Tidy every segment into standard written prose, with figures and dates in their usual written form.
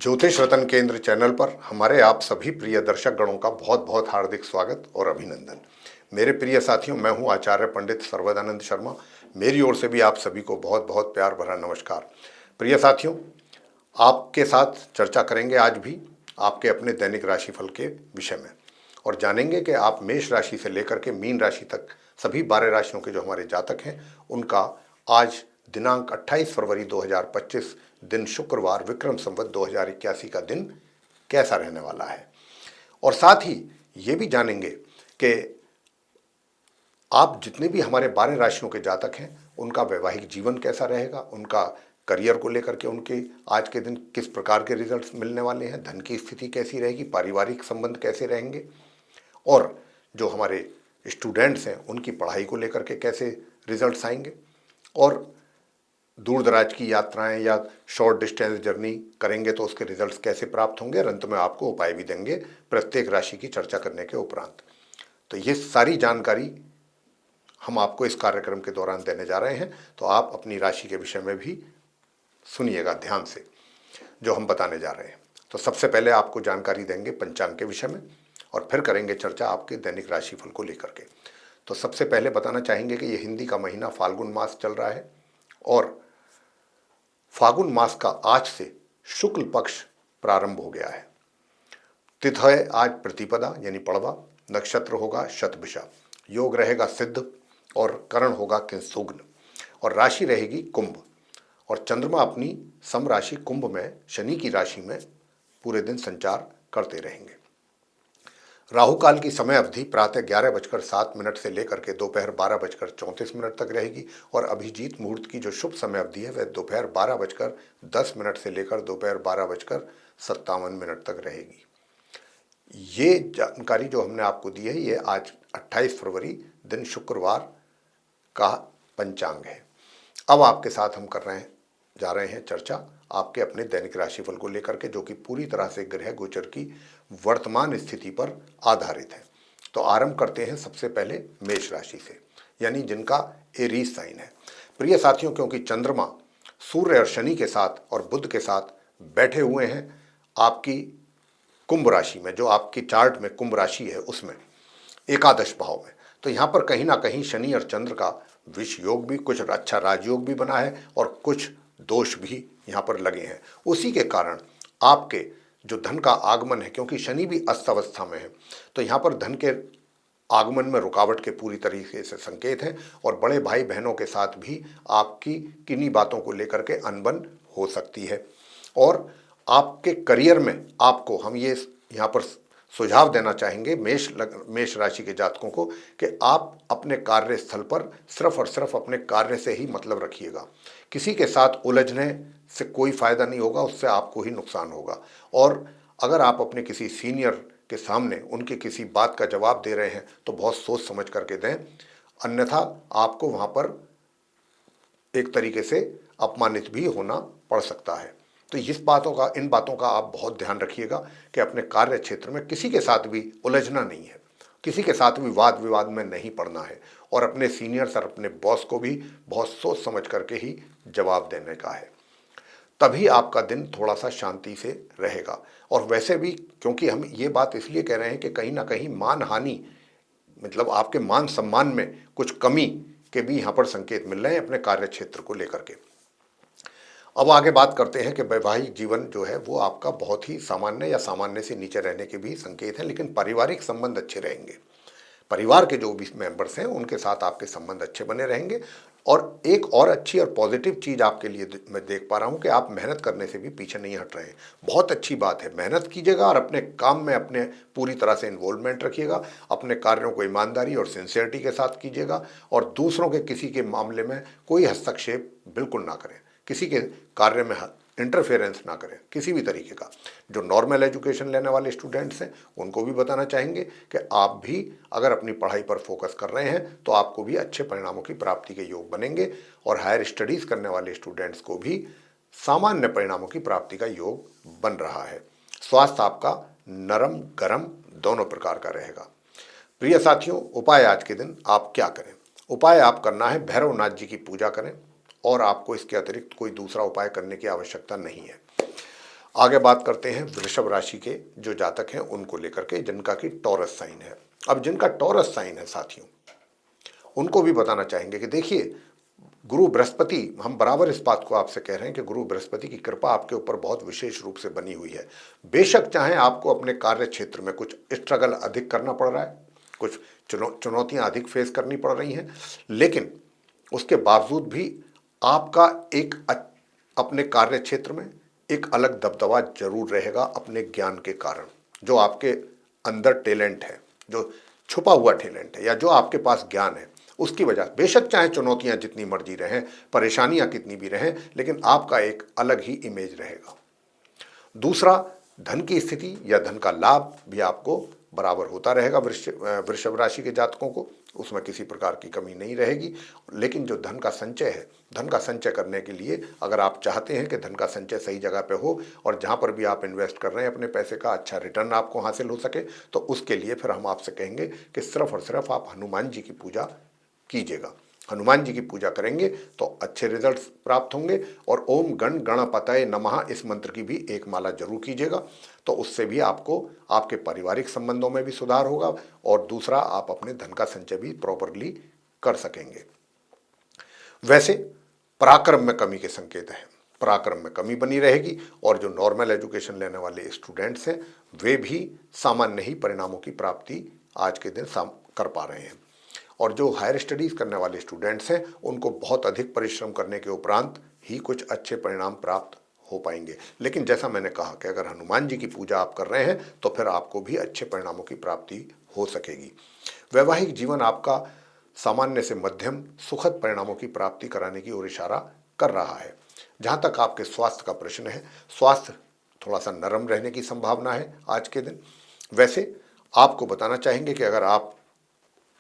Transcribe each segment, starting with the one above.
ज्योतिष रतन केंद्र चैनल पर हमारे आप सभी प्रिय दर्शक गणों का बहुत बहुत हार्दिक स्वागत और अभिनंदन। मेरे प्रिय साथियों, मैं हूं आचार्य पंडित सर्वदानंद शर्मा। मेरी ओर से भी आप सभी को बहुत बहुत प्यार भरा नमस्कार। प्रिय साथियों, आपके साथ चर्चा करेंगे आज भी आपके अपने दैनिक राशिफल के विषय में और जानेंगे कि आप मेष राशि से लेकर के मीन राशि तक सभी 12 राशियों के जो हमारे जातक हैं उनका आज दिनांक 28 फरवरी 2025 दिन शुक्रवार विक्रम संवत 2081 का दिन कैसा रहने वाला है। और साथ ही ये भी जानेंगे कि आप जितने भी हमारे 12 राशियों के जातक हैं उनका वैवाहिक जीवन कैसा रहेगा, उनका करियर को लेकर के उनके आज के दिन किस प्रकार के रिजल्ट्स मिलने वाले हैं, धन की स्थिति कैसी रहेगी, पारिवारिक संबंध कैसे रहेंगे और जो हमारे स्टूडेंट्स हैं उनकी पढ़ाई को लेकर के कैसे रिजल्ट्स आएंगे और दूर दराज की यात्राएं या शॉर्ट डिस्टेंस जर्नी करेंगे तो उसके रिजल्ट्स कैसे प्राप्त होंगे। अंत में आपको उपाय भी देंगे प्रत्येक राशि की चर्चा करने के उपरांत। तो ये सारी जानकारी हम आपको इस कार्यक्रम के दौरान देने जा रहे हैं, तो आप अपनी राशि के विषय में भी सुनिएगा ध्यान से जो हम बताने जा रहे हैं। तो सबसे पहले आपको जानकारी देंगे पंचांग के विषय में और फिर करेंगे चर्चा आपके दैनिक राशिफल को लेकर के। तो सबसे पहले बताना चाहेंगे कि ये हिंदी का महीना फाल्गुन मास चल रहा है और फागुन मास का आज से शुक्ल पक्ष प्रारंभ हो गया है। तिथि है आज प्रतिपदा यानी पड़वा, नक्षत्र होगा शतभिषा, योग रहेगा सिद्ध और करण होगा किंसुग्न और राशि रहेगी कुंभ और चंद्रमा अपनी सम राशि कुंभ में शनि की राशि में पूरे दिन संचार करते रहेंगे। राहु काल की समय अवधि प्रातः 11:07 से लेकर के दोपहर 12:34 तक रहेगी और अभिजीत मुहूर्त की जो शुभ समय अवधि है वह दोपहर 12:10 से लेकर दोपहर 12:57 तक रहेगी। ये जानकारी जो हमने आपको दी है ये आज 28 फरवरी दिन शुक्रवार का पंचांग है। अब आपके साथ हम जा रहे हैं चर्चा आपके अपने दैनिक राशिफल को लेकर के, जो कि पूरी तरह से ग्रह गोचर की वर्तमान स्थिति पर आधारित है। तो आरंभ करते हैं सबसे पहले मेष राशि से, यानी जिनका एरीज साइन है। प्रिय साथियों, क्योंकि चंद्रमा सूर्य और शनि के साथ और बुध के साथ बैठे हुए हैं आपकी कुंभ राशि में, जो आपकी चार्ट में कुंभ राशि है उसमें एकादश भाव में, तो यहाँ पर कहीं ना कहीं शनि और चंद्र का विष योग भी, कुछ अच्छा राजयोग भी बना है और कुछ दोष भी यहाँ पर लगे हैं। उसी के कारण आपके जो धन का आगमन है, क्योंकि शनि भी अस्त अवस्था में है, तो यहाँ पर धन के आगमन में रुकावट के पूरी तरीके से संकेत हैं और बड़े भाई बहनों के साथ भी आपकी किन्हीं बातों को लेकर के अनबन हो सकती है। और आपके करियर में आपको हम ये यहाँ पर सुझाव देना चाहेंगे मेष राशि के जातकों को कि आप अपने कार्यस्थल पर सिर्फ और सिर्फ अपने कार्य से ही मतलब रखिएगा। किसी के साथ उलझने से कोई फायदा नहीं होगा, उससे आपको ही नुकसान होगा। और अगर आप अपने किसी सीनियर के सामने उनकी किसी बात का जवाब दे रहे हैं तो बहुत सोच समझ करके दें, अन्यथा आपको वहाँ पर एक तरीके से अपमानित भी होना पड़ सकता है। तो इन बातों का आप बहुत ध्यान रखिएगा कि अपने कार्य क्षेत्र में किसी के साथ भी उलझना नहीं है, किसी के साथ भी वाद विवाद में नहीं पड़ना है और अपने सीनियर्स और अपने बॉस को भी बहुत सोच समझ करके ही जवाब देने का है। तभी आपका दिन थोड़ा सा शांति से रहेगा। और वैसे भी क्योंकि हम ये बात इसलिए कह रहे हैं कि कहीं ना कहीं मान हानि, मतलब आपके मान सम्मान में कुछ कमी के भी यहाँ पर संकेत मिल रहे हैं अपने कार्य क्षेत्र को लेकर के। अब आगे बात करते हैं कि वैवाहिक जीवन जो है वो आपका बहुत ही सामान्य या सामान्य से नीचे रहने के भी संकेत हैं, लेकिन पारिवारिक संबंध अच्छे रहेंगे। परिवार के जो भी मेंबर्स हैं उनके साथ आपके संबंध अच्छे बने रहेंगे। और एक और अच्छी और पॉजिटिव चीज़ आपके लिए मैं देख पा रहा हूँ कि आप मेहनत करने से भी पीछे नहीं हट रहे हैं। बहुत अच्छी बात है, मेहनत कीजिएगा और अपने काम में अपने पूरी तरह से इन्वॉल्वमेंट रखिएगा। अपने कार्यों को ईमानदारी और सिंसियरिटी के साथ कीजिएगा और दूसरों के किसी के मामले में कोई हस्तक्षेप बिल्कुल ना करें, किसी के कार्य में इंटरफेरेंस ना करें किसी भी तरीके का। जो नॉर्मल एजुकेशन लेने वाले स्टूडेंट्स हैं उनको भी बताना चाहेंगे कि आप भी अगर अपनी पढ़ाई पर फोकस कर रहे हैं तो आपको भी अच्छे परिणामों की प्राप्ति के योग बनेंगे और हायर स्टडीज़ करने वाले स्टूडेंट्स को भी सामान्य परिणामों की प्राप्ति का योग बन रहा है। स्वास्थ्य आपका नरम गरम दोनों प्रकार का रहेगा। प्रिय साथियों, उपाय आज के दिन आप क्या करें? उपाय आप करना है भैरवनाथ जी की पूजा करें और आपको इसके अतिरिक्त कोई दूसरा उपाय करने की आवश्यकता नहीं है। आगे बात करते हैं वृषभ राशि के जो जातक हैं उनको लेकर के, जिनका कि टॉरस साइन है। अब जिनका टॉरस साइन है साथियों, उनको भी बताना चाहेंगे कि देखिए, गुरु बृहस्पति, हम बराबर इस बात को आपसे कह रहे हैं कि गुरु बृहस्पति की कृपा आपके ऊपर बहुत विशेष रूप से बनी हुई है। बेशक चाहे आपको अपने कार्य क्षेत्र में कुछ स्ट्रगल अधिक करना पड़ रहा है, कुछ चुनौतियां अधिक फेस करनी पड़ रही हैं, लेकिन उसके बावजूद भी आपका एक अपने कार्य क्षेत्र में एक अलग दबदबा जरूर रहेगा अपने ज्ञान के कारण। जो आपके अंदर टैलेंट है, जो छुपा हुआ टैलेंट है, या जो आपके पास ज्ञान है, उसकी वजह, बेशक चाहे चुनौतियां जितनी मर्जी रहें, परेशानियां कितनी भी रहें, लेकिन आपका एक अलग ही इमेज रहेगा। दूसरा, धन की स्थिति या धन का लाभ भी आपको बराबर होता रहेगा। वृषभ राशि के जातकों को उसमें किसी प्रकार की कमी नहीं रहेगी। लेकिन जो धन का संचय है, धन का संचय करने के लिए अगर आप चाहते हैं कि धन का संचय सही जगह पे हो और जहां पर भी आप इन्वेस्ट कर रहे हैं अपने पैसे का अच्छा रिटर्न आपको हासिल हो सके, तो उसके लिए फिर हम आपसे कहेंगे कि सिर्फ और सिर्फ आप हनुमान जी की पूजा कीजिएगा। हनुमान जी की पूजा करेंगे तो अच्छे रिजल्ट्स प्राप्त होंगे। और ओम गण गणपतये नमः इस मंत्र की भी एक माला जरूर कीजिएगा, तो उससे भी आपको आपके पारिवारिक संबंधों में भी सुधार होगा और दूसरा, आप अपने धन का संचय भी प्रॉपरली कर सकेंगे। वैसे पराक्रम में कमी के संकेत हैं, पराक्रम में कमी बनी रहेगी और जो नॉर्मल एजुकेशन लेने वाले स्टूडेंट्स हैं वे भी सामान्य ही परिणामों की प्राप्ति आज के दिन कर पा रहे हैं। और जो हायर स्टडीज़ करने वाले स्टूडेंट्स हैं उनको बहुत अधिक परिश्रम करने के उपरांत ही कुछ अच्छे परिणाम प्राप्त हो पाएंगे। लेकिन जैसा मैंने कहा कि अगर हनुमान जी की पूजा आप कर रहे हैं तो फिर आपको भी अच्छे परिणामों की प्राप्ति हो सकेगी। वैवाहिक जीवन आपका सामान्य से मध्यम सुखद परिणामों की प्राप्ति कराने की ओर इशारा कर रहा है। जहाँ तक आपके स्वास्थ्य का प्रश्न है, स्वास्थ्य थोड़ा सा नरम रहने की संभावना है आज के दिन। वैसे आपको बताना चाहेंगे कि अगर आप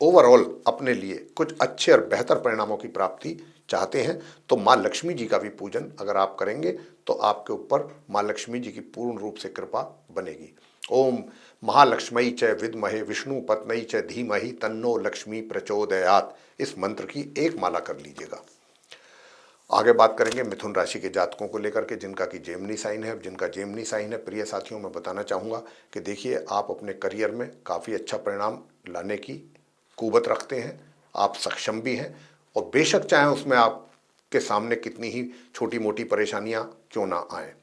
ओवरऑल अपने लिए कुछ अच्छे और बेहतर परिणामों की प्राप्ति चाहते हैं तो माँ लक्ष्मी जी का भी पूजन अगर आप करेंगे तो आपके ऊपर माँ लक्ष्मी जी की पूर्ण रूप से कृपा बनेगी। ओम महालक्ष्मी च विद्महे विष्णु पत्नी च धीमहि तन्नो लक्ष्मी प्रचोदयात इस मंत्र की एक माला कर लीजिएगा। आगे बात करेंगे मिथुन राशि के जातकों को लेकर के, जिनका कि जेमिनी साइन है। जिनका जेमिनी साइन है, प्रिय साथियों, मैं बताना चाहूँगा कि देखिए, आप अपने करियर में काफ़ी अच्छा परिणाम लाने की कुवत रखते हैं, आप सक्षम भी हैं। और बेशक चाहे उसमें आपके सामने कितनी ही छोटी मोटी परेशानियां क्यों ना आए,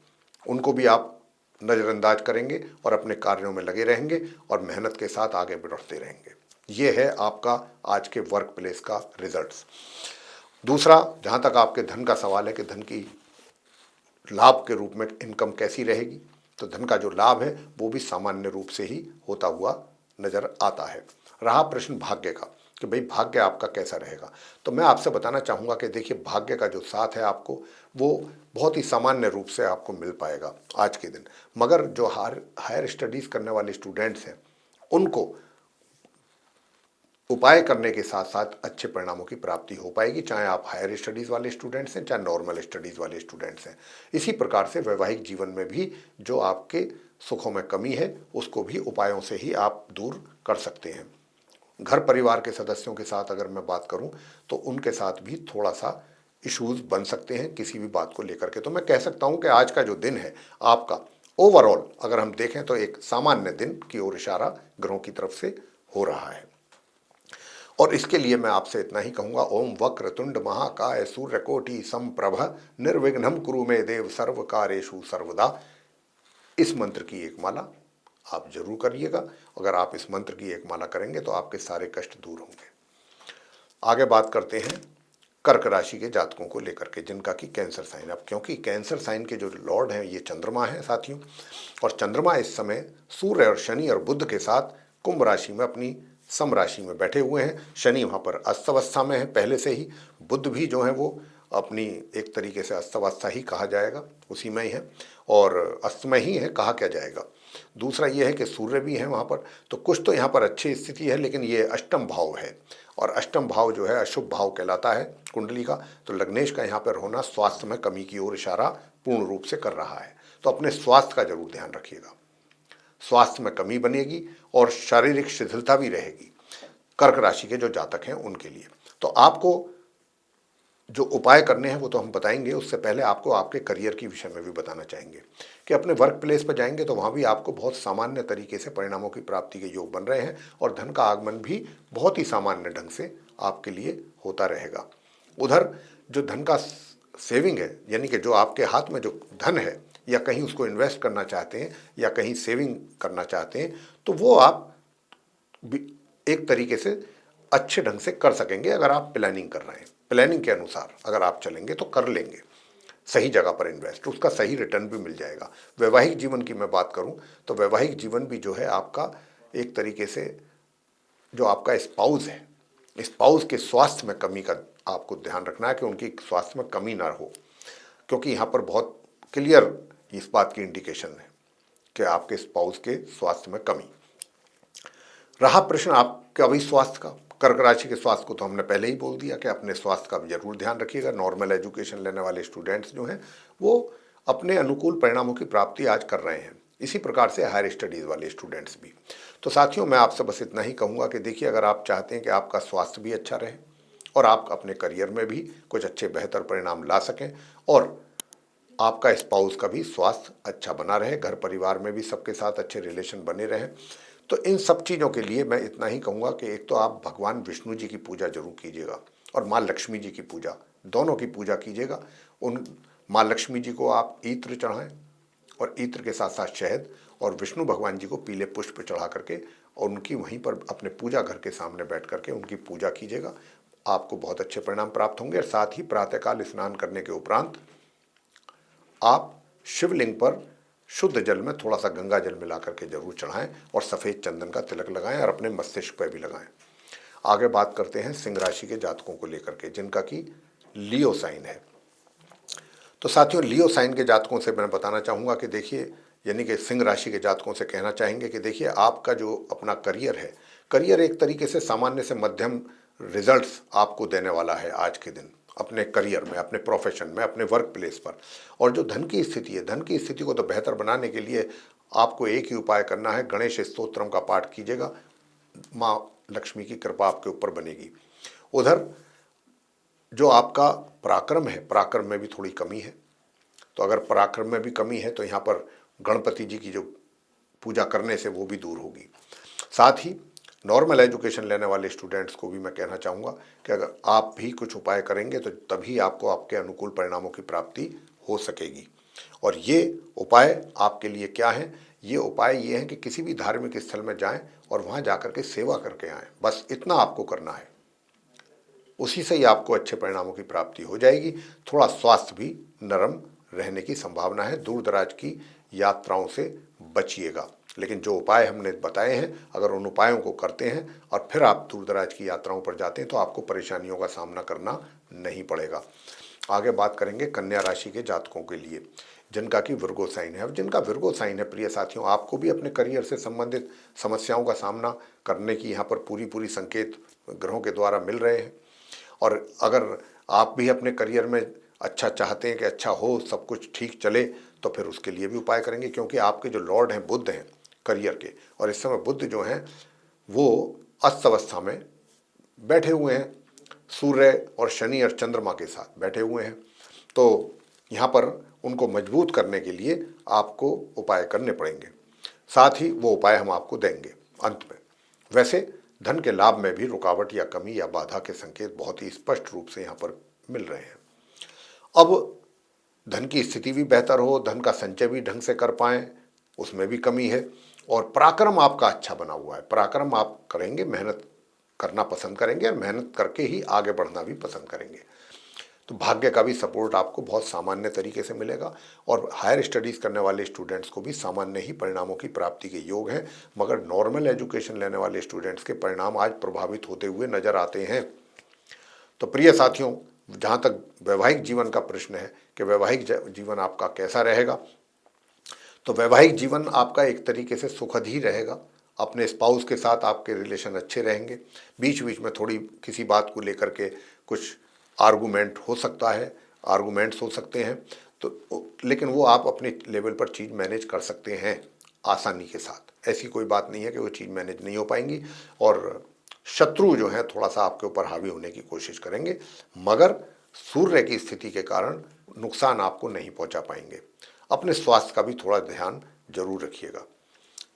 उनको भी आप नज़रअंदाज करेंगे और अपने कार्यों में लगे रहेंगे और मेहनत के साथ आगे बढ़ते रहेंगे। ये है आपका आज के वर्क प्लेस का रिजल्ट्स। दूसरा, जहाँ तक आपके धन का सवाल है कि धन की लाभ के रूप में इनकम कैसी रहेगी, तो धन का जो लाभ है वो भी सामान्य रूप से ही होता हुआ नजर आता है। रहा प्रश्न भाग्य का कि भाई भाग्य आपका कैसा रहेगा, तो मैं आपसे बताना चाहूँगा कि देखिए, भाग्य का जो साथ है आपको वो बहुत ही सामान्य रूप से आपको मिल पाएगा आज के दिन। मगर जो हायर स्टडीज़ करने वाले स्टूडेंट्स हैं उनको उपाय करने के साथ साथ अच्छे परिणामों की प्राप्ति हो पाएगी, चाहे आप हायर स्टडीज़ वाले स्टूडेंट्स हैं चाहे नॉर्मल स्टडीज़ वाले स्टूडेंट्स हैं। इसी प्रकार से वैवाहिक जीवन में भी जो आपके सुखों में कमी है उसको भी उपायों से ही आप दूर कर सकते हैं। घर परिवार के सदस्यों के साथ अगर मैं बात करूं तो उनके साथ भी थोड़ा सा इश्यूज बन सकते हैं किसी भी बात को लेकर के। तो मैं कह सकता हूं कि आज का जो दिन है आपका ओवरऑल अगर हम देखें तो एक सामान्य दिन की ओर इशारा ग्रहों की तरफ से हो रहा है। और इसके लिए मैं आपसे इतना ही कहूँगा, ओम वक्रतुंड महाकाय सूर्यकोटि समप्रभ निर्विघ्नं कुरु मे देव सर्व कार्येषु सर्वदा इस मंत्र की एक माला आप जरूर करिएगा। अगर आप इस मंत्र की एक माला करेंगे तो आपके सारे कष्ट दूर होंगे। आगे बात करते हैं कर्क राशि के जातकों को लेकर के, जिनका कि कैंसर साइन। अब क्योंकि कैंसर साइन के जो लॉर्ड हैं ये चंद्रमा है साथियों, और चंद्रमा इस समय सूर्य और शनि और बुध के साथ कुंभ राशि में अपनी सम राशि में बैठे हुए हैं। शनि वहाँ पर अस्तवस्था में है पहले से ही, बुध भी जो है वो अपनी एक तरीके से अस्तवस्था ही कहा जाएगा, उसी में ही है और अस्तमय ही है, कहा क्या जाएगा। दूसरा ये है कि सूर्य भी है वहाँ पर, तो कुछ तो यहाँ पर अच्छी स्थिति है, लेकिन ये अष्टम भाव है और अष्टम भाव जो है अशुभ भाव कहलाता है कुंडली का। तो लग्नेश का यहाँ पर होना स्वास्थ्य में कमी की ओर इशारा पूर्ण रूप से कर रहा है। तो अपने स्वास्थ्य का जरूर ध्यान रखिएगा, स्वास्थ्य में कमी बनेगी और शारीरिक शिथिलता भी रहेगी कर्क राशि के जो जातक हैं उनके लिए। तो आपको जो उपाय करने हैं वो तो हम बताएंगे, उससे पहले आपको आपके करियर की विषय में भी बताना चाहेंगे कि अपने वर्क प्लेस पर जाएंगे तो वहाँ भी आपको बहुत सामान्य तरीके से परिणामों की प्राप्ति के योग बन रहे हैं और धन का आगमन भी बहुत ही सामान्य ढंग से आपके लिए होता रहेगा। उधर जो धन का सेविंग है, यानी कि जो आपके हाथ में जो धन है या कहीं उसको इन्वेस्ट करना चाहते हैं या कहीं सेविंग करना चाहते हैं, तो वो आप एक तरीके से अच्छे ढंग से कर सकेंगे अगर आप प्लानिंग कर रहे हैं। प्लानिंग के अनुसार अगर आप चलेंगे तो कर लेंगे, सही जगह पर इन्वेस्ट, उसका सही रिटर्न भी मिल जाएगा। वैवाहिक जीवन की मैं बात करूं तो वैवाहिक जीवन भी जो है आपका एक तरीके से, जो आपका स्पाउस है, स्पाउस के स्वास्थ्य में कमी का आपको ध्यान रखना है कि उनकी स्वास्थ्य में कमी ना हो, क्योंकि यहाँ पर बहुत क्लियर इस बात की इंडिकेशन है कि आपके स्पाउस के स्वास्थ्य में कमी। रहा प्रश्न आपका भी स्वास्थ्य का, कर्क राशि के स्वास्थ्य को तो हमने पहले ही बोल दिया कि अपने स्वास्थ्य का भी जरूर ध्यान रखिएगा। नॉर्मल एजुकेशन लेने वाले स्टूडेंट्स जो हैं वो अपने अनुकूल परिणामों की प्राप्ति आज कर रहे हैं, इसी प्रकार से हायर स्टडीज़ वाले स्टूडेंट्स भी। तो साथियों, मैं आपसे बस इतना ही कहूँगा कि देखिए, अगर आप चाहते हैं कि आपका स्वास्थ्य भी अच्छा रहे और आप अपने करियर में भी कुछ अच्छे बेहतर परिणाम ला सकें और आपका स्पाउस का भी स्वास्थ्य अच्छा बना रहे, घर परिवार में भी सबके साथ अच्छे रिलेशन बने रहें, तो इन सब चीज़ों के लिए मैं इतना ही कहूँगा कि एक तो आप भगवान विष्णु जी की पूजा जरूर कीजिएगा और माँ लक्ष्मी जी की पूजा, दोनों की पूजा कीजिएगा। उन माँ लक्ष्मी जी को आप इत्र चढ़ाएं और इत्र के साथ साथ शहद, और विष्णु भगवान जी को पीले पुष्प चढ़ा करके और उनकी वहीं पर अपने पूजा घर के सामने बैठ करके उनकी पूजा कीजिएगा। आपको बहुत अच्छे परिणाम प्राप्त होंगे। और साथ ही प्रातःकाल स्नान करने के उपरांत आप शिवलिंग पर शुद्ध जल में थोड़ा सा गंगा जल मिला करके जरूर चढ़ाएं और सफ़ेद चंदन का तिलक लगाएं और अपने मस्तिष्क पर भी लगाएं। आगे बात करते हैं सिंह राशि के जातकों को लेकर के, जिनका कि लियो साइन है। तो साथियों, लियो साइन के जातकों से मैं बताना चाहूँगा कि देखिए, यानी कि सिंह राशि के जातकों से कहना चाहेंगे कि देखिए, आपका जो अपना करियर है, करियर एक तरीके से सामान्य से मध्यम रिजल्ट्स आपको देने वाला है आज के दिन, अपने करियर में, अपने प्रोफेशन में, अपने वर्क प्लेस पर। और जो धन की स्थिति है, धन की स्थिति को तो बेहतर बनाने के लिए आपको एक ही उपाय करना है, गणेश स्तोत्रम का पाठ कीजिएगा, माँ लक्ष्मी की कृपा आपके ऊपर बनेगी। उधर जो आपका पराक्रम है, पराक्रम में भी थोड़ी कमी है, तो अगर पराक्रम में भी कमी है तो यहाँ पर गणपति जी की जो पूजा करने से वो भी दूर होगी। साथ ही नॉर्मल एजुकेशन लेने वाले स्टूडेंट्स को भी मैं कहना चाहूँगा कि अगर आप भी कुछ उपाय करेंगे तो तभी आपको आपके अनुकूल परिणामों की प्राप्ति हो सकेगी। और ये उपाय आपके लिए क्या है? ये उपाय ये हैं कि किसी भी धार्मिक स्थल में जाएं और वहाँ जाकर के सेवा करके आएँ, बस इतना आपको करना है। उसी से ही आपको अच्छे परिणामों की प्राप्ति हो जाएगी। थोड़ा स्वास्थ्य भी नरम रहने की संभावना है, दूर दराज की यात्राओं से बचिएगा। लेकिन जो उपाय हमने बताए हैं, अगर उन उपायों को करते हैं और फिर आप दूर दराज की यात्राओं पर जाते हैं तो आपको परेशानियों का सामना करना नहीं पड़ेगा। आगे बात करेंगे कन्या राशि के जातकों के लिए, जिनका कि विर्गो साइन है। अब जिनका विर्गो साइन है, प्रिय साथियों, आपको भी अपने करियर से संबंधित समस्याओं का सामना करने की यहाँ पर पूरी संकेत ग्रहों के द्वारा मिल रहे हैं। और अगर आप भी अपने करियर में अच्छा चाहते हैं कि अच्छा हो, सब कुछ ठीक चले, तो फिर उसके लिए भी उपाय करेंगे, क्योंकि आपके जो लॉर्ड हैं बुध हैं करियर के, और इस समय बुध जो हैं वो अस्त अवस्था में बैठे हुए हैं, सूर्य और शनि और चंद्रमा के साथ बैठे हुए हैं। तो यहाँ पर उनको मजबूत करने के लिए आपको उपाय करने पड़ेंगे, साथ ही वो उपाय हम आपको देंगे अंत में। वैसे धन के लाभ में भी रुकावट या कमी या बाधा के संकेत बहुत ही स्पष्ट रूप से यहाँ पर मिल रहे हैं। अब धन की स्थिति भी बेहतर हो, धन का संचय भी ढंग से कर पाएं, उसमें भी कमी है। और पराक्रम आपका अच्छा बना हुआ है, पराक्रम आप करेंगे, मेहनत करना पसंद करेंगे और मेहनत करके ही आगे बढ़ना भी पसंद करेंगे। तो भाग्य का भी सपोर्ट आपको बहुत सामान्य तरीके से मिलेगा और हायर स्टडीज़ करने वाले स्टूडेंट्स को भी सामान्य ही परिणामों की प्राप्ति के योग हैं। मगर नॉर्मल एजुकेशन लेने वाले स्टूडेंट्स के परिणाम आज प्रभावित होते हुए नजर आते हैं। तो प्रिय साथियों, जहाँ तक वैवाहिक जीवन का प्रश्न है कि वैवाहिक जीवन आपका कैसा रहेगा, तो वैवाहिक जीवन आपका एक तरीके से सुखद ही रहेगा। अपने स्पाउस के साथ आपके रिलेशन अच्छे रहेंगे। बीच बीच में थोड़ी किसी बात को लेकर के कुछ आर्गूमेंट हो सकता है, आर्गूमेंट्स हो सकते हैं, तो लेकिन वो आप अपने लेवल पर चीज़ मैनेज कर सकते हैं आसानी के साथ। ऐसी कोई बात नहीं है कि वो चीज़ मैनेज नहीं हो पाएंगी और शत्रु जो है थोड़ा सा आपके ऊपर हावी होने की कोशिश करेंगे, मगर सूर्य की स्थिति के कारण नुकसान आपको नहीं पहुंचा पाएंगे। अपने स्वास्थ्य का भी थोड़ा ध्यान जरूर रखिएगा।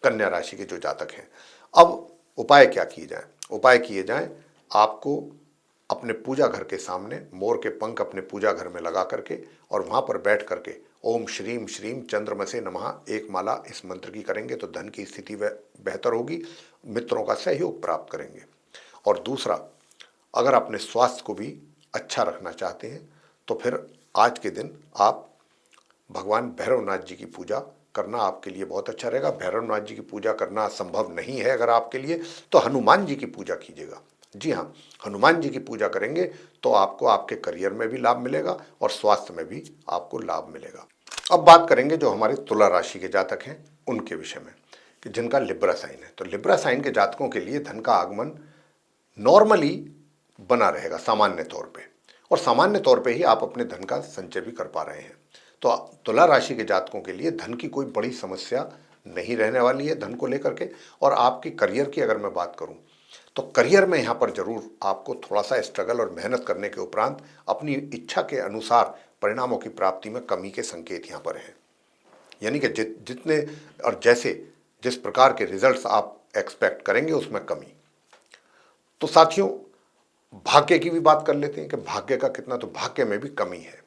कन्या राशि के जो जातक हैं, अब उपाय क्या किए जाएं? उपाय किए जाएं, आपको अपने पूजा घर के सामने मोर के पंख अपने पूजा घर में लगा करके और वहां पर बैठ करके ओम श्रीम श्रीम चंद्रमसे नमः एक माला इस मंत्र की करेंगे तो धन की स्थिति बेहतर होगी, मित्रों का सहयोग प्राप्त करेंगे। और दूसरा, अगर अपने स्वास्थ्य को भी अच्छा रखना चाहते हैं तो फिर आज के दिन आप भगवान भैरवनाथ जी की पूजा करना आपके लिए बहुत अच्छा रहेगा। भैरवनाथ जी की पूजा करना संभव नहीं है अगर आपके लिए, तो हनुमान जी की पूजा कीजिएगा। जी हाँ, हनुमान जी की पूजा करेंगे तो आपको आपके करियर में भी लाभ मिलेगा और स्वास्थ्य में भी आपको लाभ मिलेगा। अब बात करेंगे जो हमारे तुला राशि के जातक हैं उनके विषय में, कि जिनका लिब्रा साइन है। तो लिब्रा साइन के जातकों के लिए धन का आगमन नॉर्मली बना रहेगा सामान्य तौर पे, और सामान्य तौर पे ही आप अपने धन का संचय भी कर पा रहे हैं। तो तुला राशि के जातकों के लिए धन की कोई बड़ी समस्या नहीं रहने वाली है धन को लेकर के। और आपकी करियर की अगर मैं बात करूं तो करियर में यहाँ पर जरूर आपको थोड़ा सा स्ट्रगल और मेहनत करने के उपरांत अपनी इच्छा के अनुसार परिणामों की प्राप्ति में कमी के संकेत यहाँ पर हैं। यानी कि जितने और जैसे जिस प्रकार के रिजल्ट्स आप एक्सपेक्ट करेंगे उसमें कमी। तो साथियों, भाग्य की भी बात कर लेते हैं कि भाग्य का कितना, तो भाग्य में भी कमी है।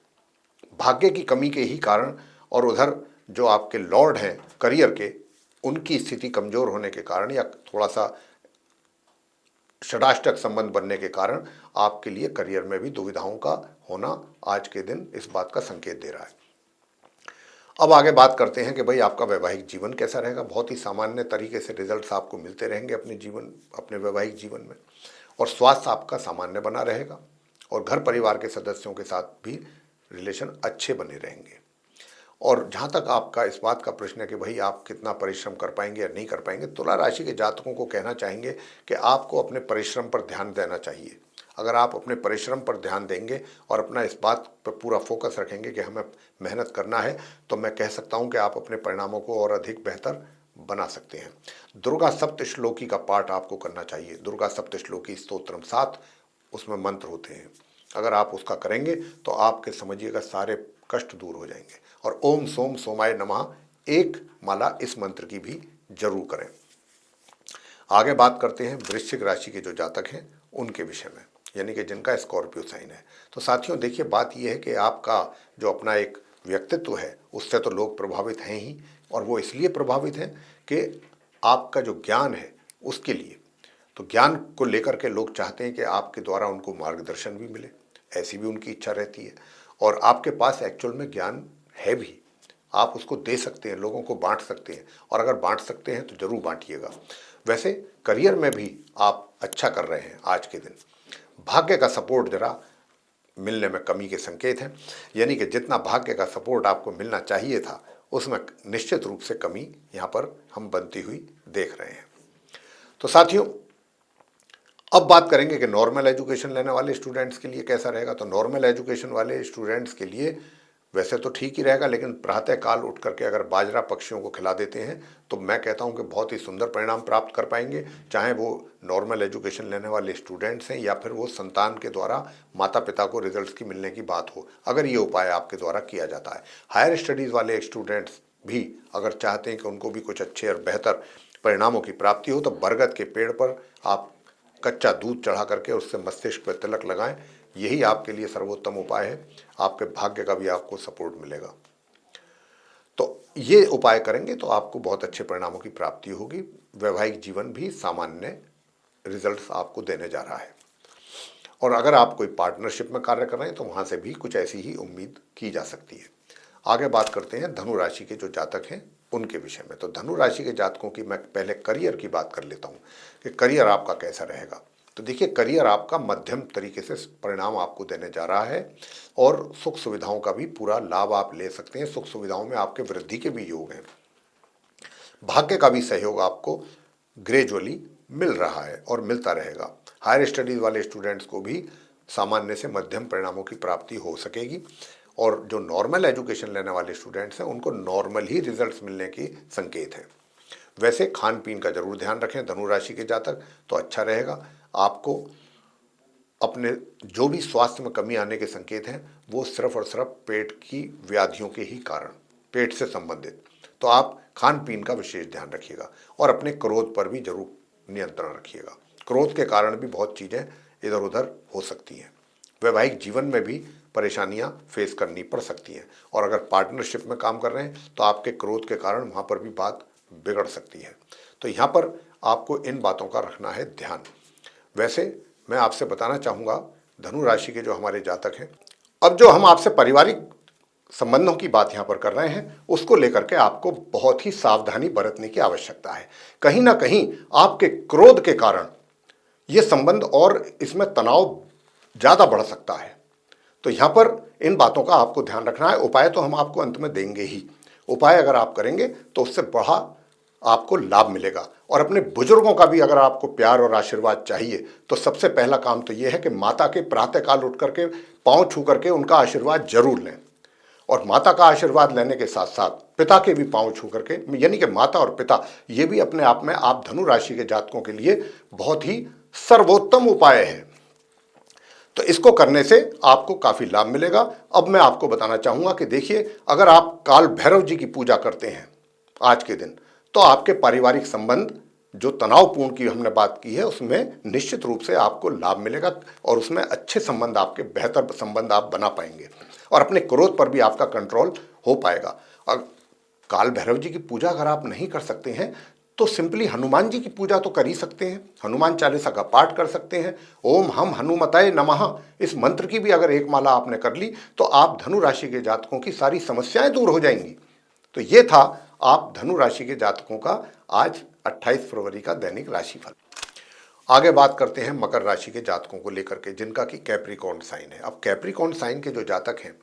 भाग्य की कमी के ही कारण और उधर जो आपके लॉर्ड हैं करियर के, उनकी स्थिति कमजोर होने के कारण या थोड़ा सा षडाष्टक संबंध बनने के कारण आपके लिए करियर में भी दुविधाओं का होना आज के दिन इस बात का संकेत दे रहा है। अब आगे बात करते हैं कि भाई आपका वैवाहिक जीवन कैसा रहेगा। बहुत ही सामान्य तरीके से रिजल्ट्स आपको मिलते रहेंगे अपने वैवाहिक जीवन में, और स्वास्थ्य आपका सामान्य बना रहेगा और घर परिवार के सदस्यों के साथ भी रिलेशन अच्छे बने रहेंगे। और जहाँ तक आपका इस बात का प्रश्न है कि भाई आप कितना परिश्रम कर पाएंगे या नहीं कर पाएंगे, तुला राशि के जातकों को कहना चाहेंगे कि आपको अपने परिश्रम पर ध्यान देना चाहिए। अगर आप अपने परिश्रम पर ध्यान देंगे और अपना इस बात पर पूरा फोकस रखेंगे कि हमें मेहनत करना है, तो मैं कह सकता हूँ कि आप अपने परिणामों को और अधिक बेहतर बना सकते हैं। दुर्गा सप्तश्लोकी का पाठ आपको करना चाहिए। दुर्गा सप्तश्लोकी स्तोत्रम 7 उसमें मंत्र होते हैं, अगर आप उसका करेंगे तो आपके समझिएगा सारे कष्ट दूर हो जाएंगे। और ओम सोम सोमाय नमः एक माला इस मंत्र की भी जरूर करें। आगे बात करते हैं वृश्चिक राशि के जो जातक हैं उनके विषय में, यानी कि जिनका स्कॉर्पियो साइन है। तो साथियों देखिए, बात यह है कि आपका जो अपना एक व्यक्तित्व है उससे तो लोग प्रभावित हैं ही, और वो इसलिए प्रभावित हैं कि आपका जो ज्ञान है उसके लिए, तो ज्ञान को लेकर के लोग चाहते हैं कि आपके द्वारा उनको मार्गदर्शन भी मिले, ऐसी भी उनकी इच्छा रहती है। और आपके पास एक्चुअल में ज्ञान है भी, आप उसको दे सकते हैं, लोगों को बांट सकते हैं, और अगर बांट सकते हैं तो जरूर बांटिएगा। वैसे करियर में भी आप अच्छा कर रहे हैं आज के दिन। भाग्य का सपोर्ट जरा मिलने में कमी के संकेत हैं, यानी कि जितना भाग्य का सपोर्ट आपको मिलना चाहिए था उसमें निश्चित रूप से कमी यहाँ पर हम बनती हुई देख रहे हैं। तो साथियों, अब बात करेंगे कि नॉर्मल एजुकेशन लेने वाले स्टूडेंट्स के लिए कैसा रहेगा। तो नॉर्मल एजुकेशन वाले स्टूडेंट्स के लिए वैसे तो ठीक ही रहेगा, लेकिन प्रातःकाल उठ करके अगर बाजरा पक्षियों को खिला देते हैं तो मैं कहता हूं कि बहुत ही सुंदर परिणाम प्राप्त कर पाएंगे, चाहे वो नॉर्मल एजुकेशन लेने वाले स्टूडेंट्स हैं या फिर वो संतान के द्वारा माता पिता को रिजल्ट्स की मिलने की बात हो, अगर ये उपाय आपके द्वारा किया जाता है। हायर स्टडीज़ वाले स्टूडेंट्स भी अगर चाहते हैं कि उनको भी कुछ अच्छे और बेहतर परिणामों की प्राप्ति हो, तो बरगद के पेड़ पर आप कच्चा दूध चढ़ा करके उससे मस्तिष्क पर तिलक लगाएं, यही आपके लिए सर्वोत्तम उपाय है। आपके भाग्य का भी आपको सपोर्ट मिलेगा। तो ये उपाय करेंगे तो आपको बहुत अच्छे परिणामों की प्राप्ति होगी। वैवाहिक जीवन भी सामान्य रिजल्ट्स आपको देने जा रहा है। और अगर आप कोई पार्टनरशिप में कार्य कर रहे हैं तो वहां से भी कुछ ऐसी ही उम्मीद की जा सकती है। आगे बात करते हैं धनु राशि के जो जातक हैं उनके विषय में। तो धनु राशि के जातकों की मैं पहले करियर की बात कर लेता हूं कि करियर आपका कैसा रहेगा। तो देखिए, करियर आपका मध्यम तरीके से परिणाम आपको देने जा रहा है और सुख सुविधाओं का भी पूरा लाभ आप ले सकते हैं। सुख सुविधाओं में आपके वृद्धि के भी योग हैं। भाग्य का भी सहयोग आपको ग्रेजुअली मिल रहा है और मिलता रहेगा। हायर स्टडीज वाले स्टूडेंट्स को भी सामान्य से मध्यम परिणामों की प्राप्ति हो सकेगी, और जो नॉर्मल एजुकेशन लेने वाले स्टूडेंट्स हैं उनको नॉर्मल ही रिजल्ट्स मिलने की संकेत है। वैसे खान पीन का जरूर ध्यान रखें धनु राशि के जातक, तो अच्छा रहेगा। आपको अपने जो भी स्वास्थ्य में कमी आने के संकेत हैं वो सिर्फ और सिर्फ पेट की व्याधियों के ही कारण, पेट से संबंधित। तो आप खान पीन का विशेष ध्यान रखिएगा और अपने क्रोध पर भी जरूर नियंत्रण रखिएगा। क्रोध के कारण भी बहुत चीज़ें इधर उधर हो सकती हैं। वैवाहिक जीवन में भी परेशानियां फेस करनी पड़ सकती हैं और अगर पार्टनरशिप में काम कर रहे हैं तो आपके क्रोध के कारण वहां पर भी बात बिगड़ सकती है। तो यहाँ पर आपको इन बातों का रखना है ध्यान। वैसे मैं आपसे बताना चाहूँगा धनु राशि के जो हमारे जातक हैं, अब जो हम आपसे पारिवारिक संबंधों की बात यहाँ पर कर रहे हैं उसको लेकर के आपको बहुत ही सावधानी बरतने की आवश्यकता है। कहीं ना कहीं आपके क्रोध के कारण ये संबंध और इसमें तनाव ज़्यादा बढ़ सकता है। तो यहाँ पर इन बातों का आपको ध्यान रखना है। उपाय तो हम आपको अंत में देंगे ही। उपाय अगर आप करेंगे तो उससे बड़ा आपको लाभ मिलेगा। और अपने बुजुर्गों का भी अगर आपको प्यार और आशीर्वाद चाहिए तो सबसे पहला काम तो यह है कि माता के प्रातःकाल उठ करके पांव छू करके उनका आशीर्वाद जरूर लें। और माता का आशीर्वाद लेने के साथ साथ पिता के भी पांव छू करके, यानी कि माता और पिता, ये भी अपने आप में आप धनु राशि के जातकों के लिए बहुत ही सर्वोत्तम उपाय है। तो इसको करने से आपको काफी लाभ मिलेगा। अब मैं आपको बताना चाहूंगा कि देखिए, अगर आप काल भैरव जी की पूजा करते हैं आज के दिन तो आपके पारिवारिक संबंध जो तनावपूर्ण की हमने बात की है उसमें निश्चित रूप से आपको लाभ मिलेगा और उसमें अच्छे संबंध, आपके बेहतर संबंध आप बना पाएंगे और अपने क्रोध पर भी आपका कंट्रोल हो पाएगा। और काल भैरव जी की पूजा अगर आप नहीं कर सकते हैं तो सिंपली हनुमान जी की पूजा तो कर ही सकते हैं। हनुमान चालीसा का पाठ कर सकते हैं। ओम हम हनुमताय नमः, इस मंत्र की भी अगर एक माला आपने कर ली तो आप धनु राशि के जातकों की सारी समस्याएं दूर हो जाएंगी। तो ये था आप धनु राशि के जातकों का आज 28 फरवरी का दैनिक राशिफल। आगे बात करते हैं मकर राशि के जातकों को लेकर के, जिनका कि कैप्रिकॉर्न साइन है। अब कैप्रिकॉर्न साइन के जो जातक हैं,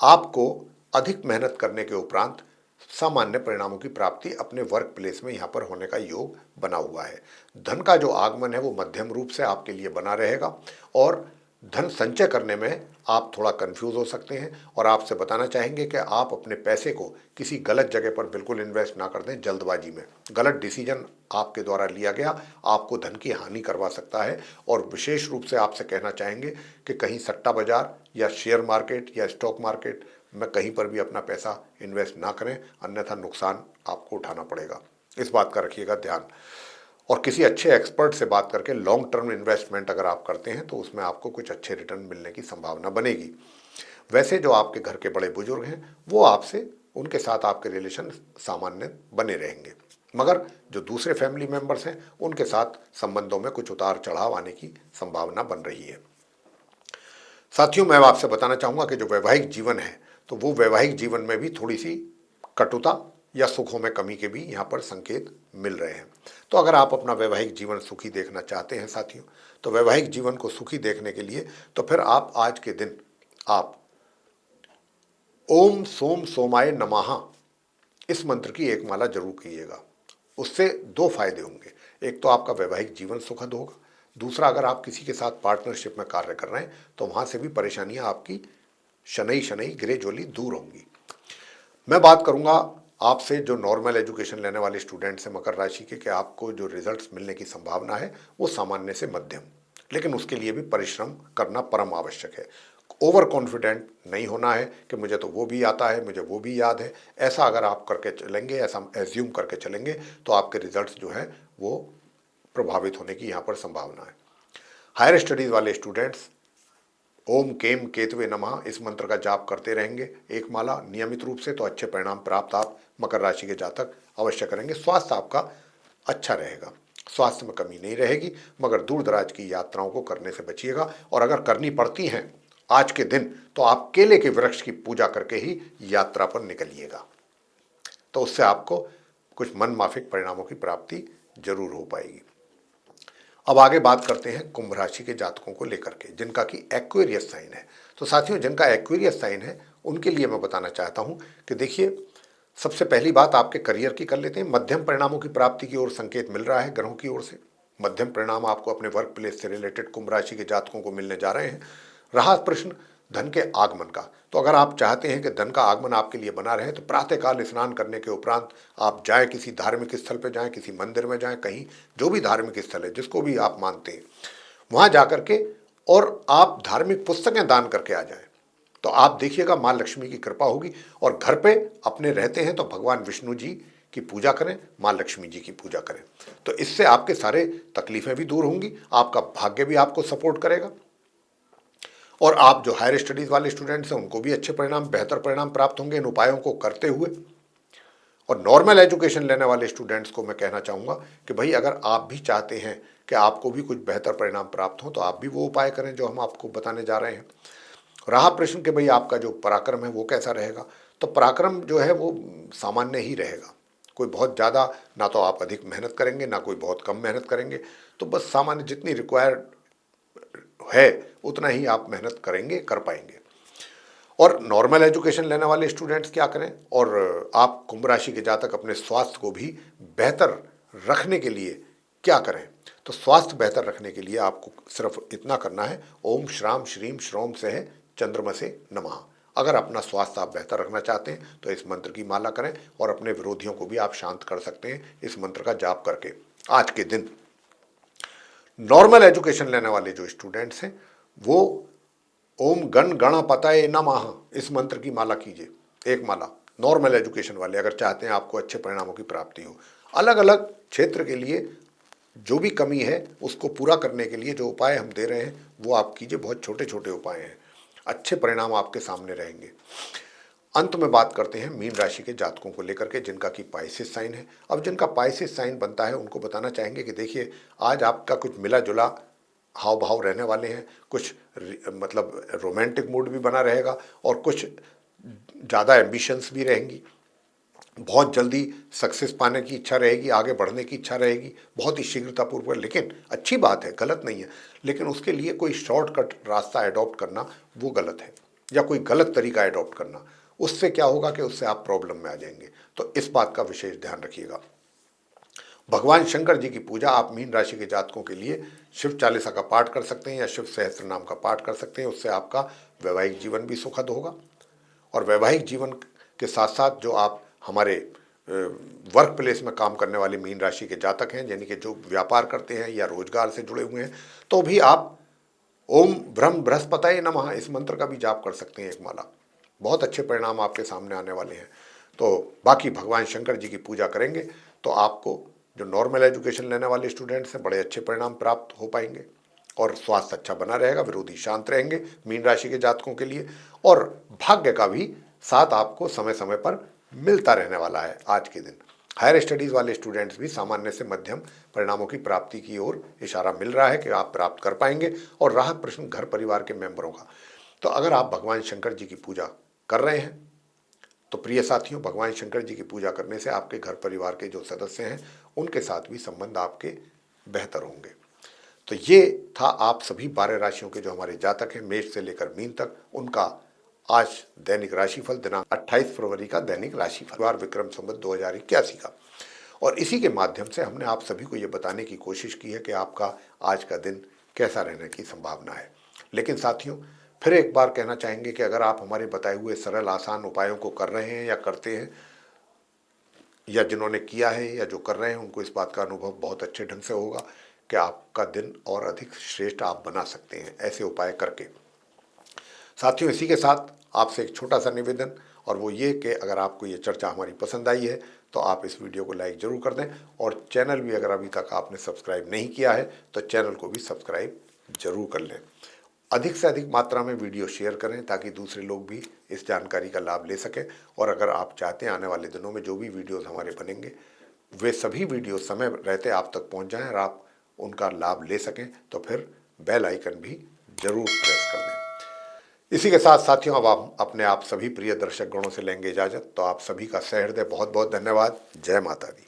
आपको अधिक मेहनत करने के उपरांत सामान्य परिणामों की प्राप्ति अपने वर्क प्लेस में यहाँ पर होने का योग बना हुआ है। धन का जो आगमन है वो मध्यम रूप से आपके लिए बना रहेगा और धन संचय करने में आप थोड़ा कंफ्यूज हो सकते हैं और आपसे बताना चाहेंगे कि आप अपने पैसे को किसी गलत जगह पर बिल्कुल इन्वेस्ट ना कर दें। जल्दबाजी में गलत डिसीजन आपके द्वारा लिया गया आपको धन की हानि करवा सकता है। और विशेष रूप से आपसे कहना चाहेंगे कि कहीं सट्टा बाजार या शेयर मार्केट या स्टॉक मार्केट में कहीं पर भी अपना पैसा इन्वेस्ट ना करें, अन्यथा नुकसान आपको उठाना पड़ेगा। इस बात का रखिएगा ध्यान। और किसी अच्छे एक्सपर्ट से बात करके लॉन्ग टर्म इन्वेस्टमेंट अगर आप करते हैं तो उसमें आपको कुछ अच्छे रिटर्न मिलने की संभावना बनेगी। वैसे जो आपके घर के बड़े बुजुर्ग हैं वो आपसे, उनके साथ आपके रिलेशन सामान्य बने रहेंगे, मगर जो दूसरे फैमिली मेंबर्स हैं उनके साथ संबंधों में कुछ उतार चढ़ाव आने की संभावना बन रही है। साथियों, मैं आपसे बताना चाहूँगा कि जो वैवाहिक जीवन है तो वो वैवाहिक जीवन में भी थोड़ी सी कटुता या सुखों में कमी के भी यहाँ पर संकेत मिल रहे हैं। तो अगर आप अपना वैवाहिक जीवन सुखी देखना चाहते हैं साथियों, तो वैवाहिक जीवन को सुखी देखने के लिए तो फिर आप आज के दिन आप ओम सोम सोमाय नमः इस मंत्र की एक माला जरूर कीजिएगा। उससे दो फायदे होंगे। एक तो आपका वैवाहिक जीवन सुखद होगा, दूसरा अगर आप किसी के साथ पार्टनरशिप में कार्य कर रहे हैं तो वहां से भी परेशानियां आपकी शनई शनई ग्रेजुअली दूर होंगी। मैं बात करूंगा आपसे जो नॉर्मल एजुकेशन लेने वाले स्टूडेंट्स हैं मकर राशि के, कि आपको जो रिजल्ट्स मिलने की संभावना है वो सामान्य से मध्यम, लेकिन उसके लिए भी परिश्रम करना परम आवश्यक है। ओवर कॉन्फिडेंट नहीं होना है कि मुझे तो वो भी आता है, मुझे वो भी याद है। ऐसा अगर आप करके चलेंगे, ऐसा एज्यूम करके चलेंगे तो आपके रिजल्ट्स जो है वो प्रभावित होने की यहाँ पर संभावना है। हायर स्टडीज़ वाले स्टूडेंट्स ओम केम केतवे नमः इस मंत्र का जाप करते रहेंगे एक माला नियमित रूप से, तो अच्छे परिणाम प्राप्त आप मकर राशि के जातक अवश्य करेंगे। स्वास्थ्य आपका अच्छा रहेगा, स्वास्थ्य में कमी नहीं रहेगी, मगर दूर दराज की यात्राओं को करने से बचिएगा। और अगर करनी पड़ती हैं आज के दिन तो आप केले के वृक्ष की पूजा करके ही यात्रा पर निकलिएगा, तो उससे आपको कुछ मन माफिक परिणामों की प्राप्ति जरूर हो पाएगी। अब आगे बात करते हैं कुंभ राशि के जातकों को लेकर के, जिनका कि एक्वेरियस साइन है। तो साथियों, जिनका एक्वेरियस साइन है उनके लिए मैं बताना चाहता हूं कि देखिए, सबसे पहली बात आपके करियर की कर लेते हैं। मध्यम परिणामों की प्राप्ति की ओर संकेत मिल रहा है ग्रहों की ओर से। मध्यम परिणाम आपको अपने वर्क प्लेस से रिलेटेड कुंभ राशि के जातकों को मिलने जा रहे हैं। रहा प्रश्न धन के आगमन का, तो अगर आप चाहते हैं कि धन का आगमन आपके लिए बना रहे तो प्रातःकाल स्नान करने के उपरांत आप जाएं, किसी धार्मिक स्थल पर जाएं, किसी मंदिर में जाएं, कहीं जो भी धार्मिक स्थल है जिसको भी आप मानते हैं वहां जाकर के और आप धार्मिक पुस्तकें दान करके आ जाएं, तो आप देखिएगा माँ लक्ष्मी की कृपा होगी। और घर पे अपने रहते हैं तो भगवान विष्णु जी की पूजा करें, माँ लक्ष्मी जी की पूजा करें, तो इससे आपके सारे तकलीफें भी दूर होंगी, आपका भाग्य भी आपको सपोर्ट करेगा। और आप जो हायर स्टडीज वाले स्टूडेंट्स हैं उनको भी अच्छे परिणाम, बेहतर परिणाम प्राप्त होंगे इन उपायों को करते हुए। और नॉर्मल एजुकेशन लेने वाले स्टूडेंट्स को मैं कहना चाहूँगा कि भाई अगर आप भी चाहते हैं कि आपको भी कुछ बेहतर परिणाम प्राप्त हो तो आप भी वो उपाय करें जो हम आपको बताने जा रहे हैं। रहा प्रश्न कि भाई आपका जो पराक्रम है वो कैसा रहेगा, तो पराक्रम जो है वो सामान्य ही रहेगा। कोई बहुत ज़्यादा ना तो आप अधिक मेहनत करेंगे ना कोई बहुत कम मेहनत करेंगे, तो बस सामान्य जितनी रिक्वायर्ड है उतना ही आप मेहनत करेंगे, कर पाएंगे। और नॉर्मल एजुकेशन लेने वाले स्टूडेंट्स क्या करें, और आप कुंभ राशि के जातक अपने स्वास्थ्य को भी बेहतर रखने के लिए क्या करें, तो स्वास्थ्य बेहतर रखने के लिए आपको सिर्फ इतना करना है, ओम श्राम श्रीम श्रोम से है चंद्रमसे नमः। अगर अपना स्वास्थ्य आप बेहतर रखना चाहते हैं तो इस मंत्र की माला करें, और अपने विरोधियों को भी आप शांत कर सकते हैं इस मंत्र का जाप करके। आज के दिन नॉर्मल एजुकेशन लेने वाले जो स्टूडेंट्स हैं वो ओम गण गणपतये नमः इस मंत्र की माला कीजिए, एक माला। नॉर्मल एजुकेशन वाले अगर चाहते हैं आपको अच्छे परिणामों की प्राप्ति हो, अलग अलग क्षेत्र के लिए जो भी कमी है उसको पूरा करने के लिए जो उपाय हम दे रहे हैं वो आप कीजिए। बहुत छोटे छोटे उपाय हैं, अच्छे परिणाम आपके सामने रहेंगे। अंत में बात करते हैं मीन राशि के जातकों को लेकर के जिनका कि पाइसेस साइन है। अब जिनका पाइसेस साइन बनता है उनको बताना चाहेंगे कि देखिए आज आपका कुछ मिला जुला हाव भाव रहने वाले हैं, कुछ मतलब रोमांटिक मूड भी बना रहेगा और कुछ ज़्यादा एम्बिशंस भी रहेंगी। बहुत जल्दी सक्सेस पाने की इच्छा रहेगी, आगे बढ़ने की इच्छा रहेगी, बहुत ही शीघ्रतापूर्वक। लेकिन अच्छी बात है, गलत नहीं है, लेकिन उसके लिए कोई शॉर्टकट रास्ता अडॉप्ट करना वो गलत है, या कोई गलत तरीका अडॉप्ट करना, उससे क्या होगा कि उससे आप प्रॉब्लम में आ जाएंगे। तो इस बात का विशेष ध्यान रखिएगा। भगवान शंकर जी की पूजा आप मीन राशि के जातकों के लिए शिव चालीसा का पाठ कर सकते हैं या शिव सहस्त्र नाम का पाठ कर सकते हैं, उससे आपका वैवाहिक जीवन भी सुखद होगा। और वैवाहिक जीवन के साथ साथ जो आप हमारे वर्क प्लेस में काम करने वाले मीन राशि के जातक हैं, यानी कि जो व्यापार करते हैं या रोजगार से जुड़े हुए हैं, तो भी आप ओम ब्रह्म बृहस्पतये नमः इस मंत्र का भी जाप कर सकते हैं, एक माला। बहुत अच्छे परिणाम आपके सामने आने वाले हैं। तो बाकी भगवान शंकर जी की पूजा करेंगे तो आपको जो नॉर्मल एजुकेशन लेने वाले स्टूडेंट्स हैं बड़े अच्छे परिणाम प्राप्त हो पाएंगे, और स्वास्थ्य अच्छा बना रहेगा, विरोधी शांत रहेंगे मीन राशि के जातकों के लिए। और भाग्य का भी साथ आपको समय समय पर मिलता रहने वाला है आज के दिन। हायर स्टडीज़ वाले स्टूडेंट्स भी सामान्य से मध्यम परिणामों की प्राप्ति की ओर इशारा मिल रहा है कि आप प्राप्त कर पाएंगे। और रहा प्रश्न घर परिवार के मेंबरों का, तो अगर आप भगवान शंकर जी की पूजा कर रहे हैं तो प्रिय साथियों, भगवान शंकर जी की पूजा करने से आपके घर परिवार के जो सदस्य हैं उनके साथ भी संबंध आपके बेहतर होंगे। तो ये था आप सभी 12 राशियों के जो हमारे जातक हैं मेष से लेकर मीन तक, उनका आज दैनिक राशिफल दिनांक 28 फरवरी का दैनिक राशिफल वार विक्रम संवत 2081 का। और इसी के माध्यम से हमने आप सभी को ये बताने की कोशिश की है कि आपका आज का दिन कैसा रहने की संभावना है। लेकिन साथियों, फिर एक बार कहना चाहेंगे कि अगर आप हमारे बताए हुए सरल आसान उपायों को कर रहे हैं या करते हैं, या जिन्होंने किया है या जो कर रहे हैं, उनको इस बात का अनुभव बहुत अच्छे ढंग से होगा कि आपका दिन और अधिक श्रेष्ठ आप बना सकते हैं ऐसे उपाय करके। साथियों, इसी के साथ आपसे एक छोटा सा निवेदन, और वो ये कि अगर आपको ये चर्चा हमारी पसंद आई है तो आप इस वीडियो को लाइक ज़रूर कर दें, और चैनल भी अगर अभी तक आपने सब्सक्राइब नहीं किया है तो चैनल को भी सब्सक्राइब जरूर कर लें। अधिक से अधिक मात्रा में वीडियो शेयर करें ताकि दूसरे लोग भी इस जानकारी का लाभ ले सकें। और अगर आप चाहते हैं आने वाले दिनों में जो भी वीडियोस हमारे बनेंगे वे सभी वीडियो समय रहते आप तक पहुंच जाएं और आप उनका लाभ ले सकें, तो फिर बेल आइकन भी जरूर प्रेस कर दें। इसी के साथ साथियों, अब आप अपने आप सभी प्रिय दर्शक गणों से लेंगे इजाज़त। तो आप सभी का सहृदय बहुत बहुत धन्यवाद। जय माता दी।